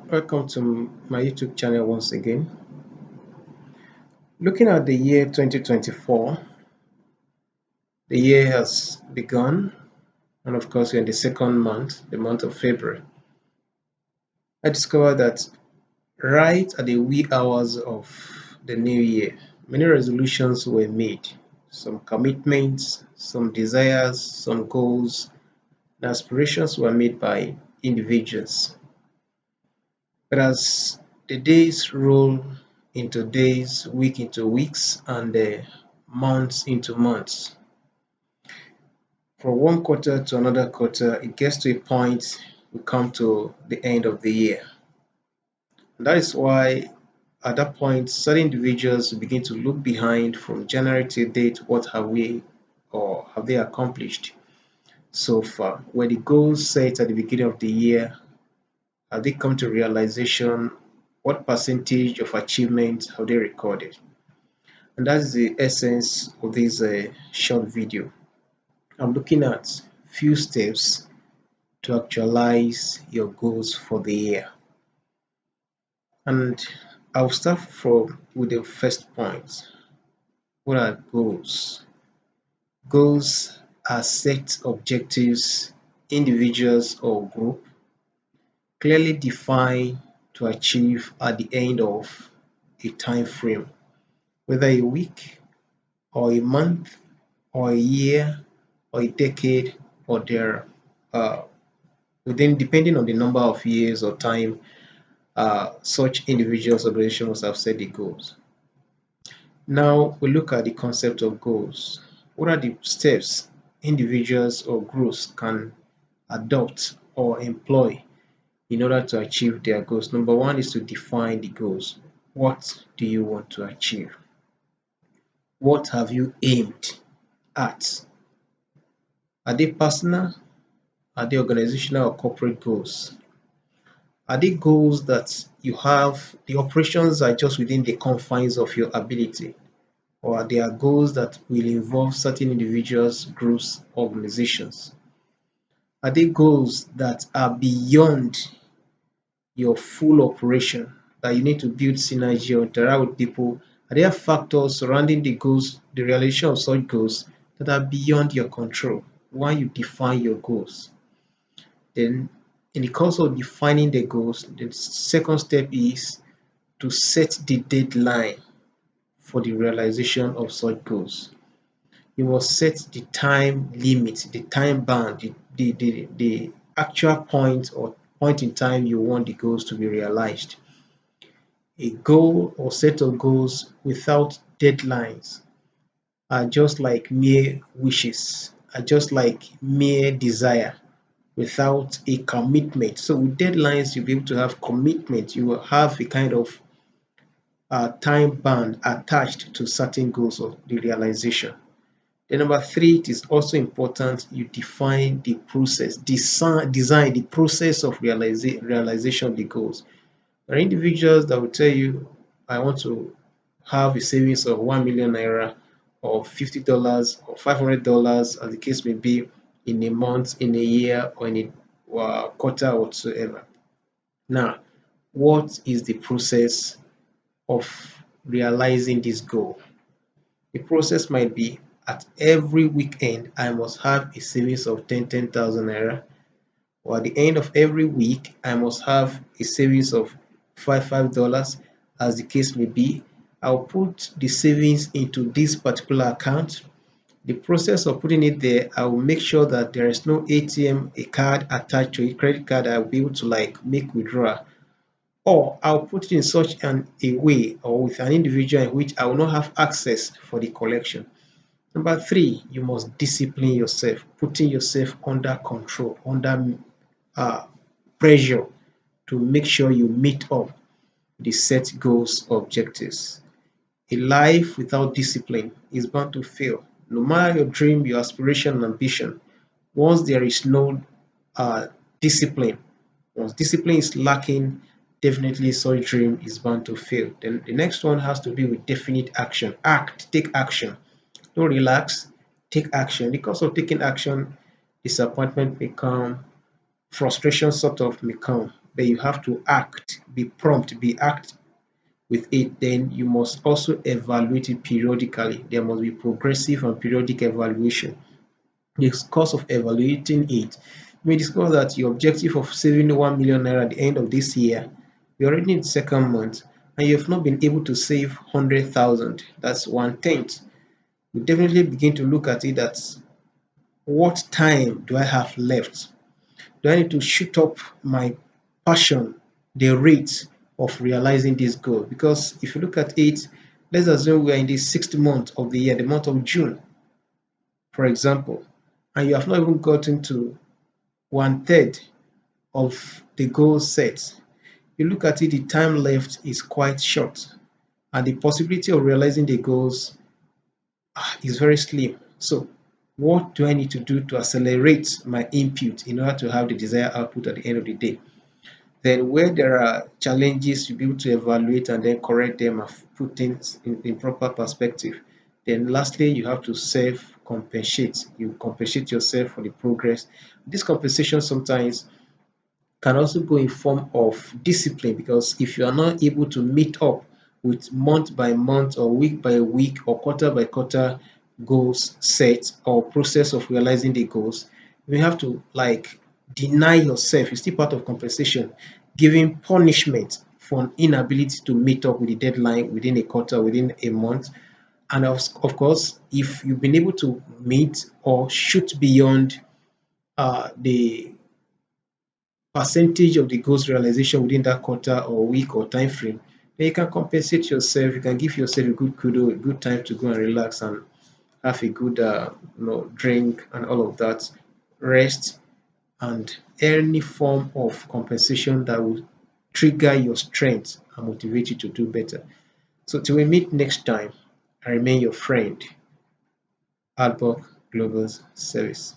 Welcome to my YouTube channel once again. Looking at the year 2024, the year has begun, and of course, we're in the second month, the month of February. I discovered that right at the wee hours of the new year, many resolutions were made, some commitments, some desires, some goals, and aspirations were made by individuals. But as the days roll into days, week into weeks, and months into months, from one quarter to another quarter, it gets to a point we come to the end of the year. And that is why at that point, certain individuals begin to look behind from January to date, what have we or have they accomplished so far? Were the goals set at the beginning of the year, have they come to realization? What percentage of achievement have they recorded? And that is the essence of this short video. I'm looking at few steps to actualize your goals for the year. And I'll start with the first point. What are goals? Goals are set objectives individuals or group clearly defined to achieve at the end of a time frame, whether a week or a month or a year or a decade or there within depending on the number of years or time such individuals or organizations have set the goals. Now we look at the concept of goals. What are the steps individuals or groups can adopt or employ in order to achieve their goals? Number one is to define the goals. What do you want to achieve? What have you aimed at? Are they personal? Are they organizational or corporate goals? Are they goals that you have, the operations are just within the confines of your ability? Or are there goals that will involve certain individuals, groups, organizations? Are they goals that are beyond your full operation, that you need to build synergy or interact with people? Are there factors surrounding the goals, the realization of such goals that are beyond your control when you define your goals? Then, in the course of defining the goals, the second step is to set the deadline for the realization of such goals. You must set the time limit, the time bound, the actual point or point in time you want the goals to be realized. A goal or set of goals without deadlines are just like mere wishes, are just like mere desire without a commitment. So with deadlines, you'll be able to have commitment. You will have a kind of time band attached to certain goals of the realization. Then number three, it is also important you define the process, design the process of realization of the goals. There are individuals that will tell you, I want to have a savings of 1 million naira or $50 or $500, as the case may be, in a month, in a year, or in a quarter or whatsoever. Now, what is the process of realizing this goal? The process might be at every weekend I must have a savings of 10,000 naira, or at the end of every week I must have a savings of $5 as the case may be. I'll put the savings into this particular account. The process of putting it there, I will make sure that there is no ATM, a card attached to a credit card I will be able to make withdrawal. Or I'll put it in such a way or with an individual in which I will not have access for the collection. Number three, you must discipline yourself, putting yourself under control, under pressure to make sure you meet up the set goals objectives. A life without discipline is bound to fail. No matter your dream, your aspiration, and ambition, once there is no discipline, once discipline is lacking, definitely such dream is bound to fail. Then the next one has to be with definite action. Act, take action. Don't relax, take action. Because of taking action, disappointment may come, frustration sort of may come. but you have to act, be prompt, be act with it. Then you must also evaluate it periodically. There must be progressive and periodic evaluation. The course of evaluating it, you may discover that your objective of saving 1 million naira at the end of this year, you're already in the second month, and you have not been able to save 100,000. That's one tenth. You definitely begin to look at it as, what time do I have left? Do I need to shoot up my passion, the rate of realizing this goal? Because if you look at it, let's assume we are in the sixth month of the year, the month of June, for example, and you have not even gotten to one third of the goal set. You look at it, the time left is quite short, and the possibility of realizing the goals is very slim. So, what do I need to do to accelerate my input in order to have the desired output at the end of the day? Then, where there are challenges, you'll be able to evaluate and then correct them and put things in proper perspective. Then, lastly, you have to self compensate. You compensate yourself for the progress. This compensation sometimes can also go in form of discipline, because if you are not able to meet up with month by month or week by week or quarter by quarter goals set or process of realizing the goals, you have to like deny yourself. It's still part of compensation, giving punishment for an inability to meet up with the deadline within a quarter, within a month. And of course, if you've been able to meet or shoot beyond the percentage of the goals realization within that quarter or week or time frame, then you can compensate yourself. You can give yourself a good kudo, a good time to go and relax and have a good drink and all of that, rest, and any form of compensation that will trigger your strength and motivate you to do better. So till we meet next time, I remain your friend, Albok Global Service.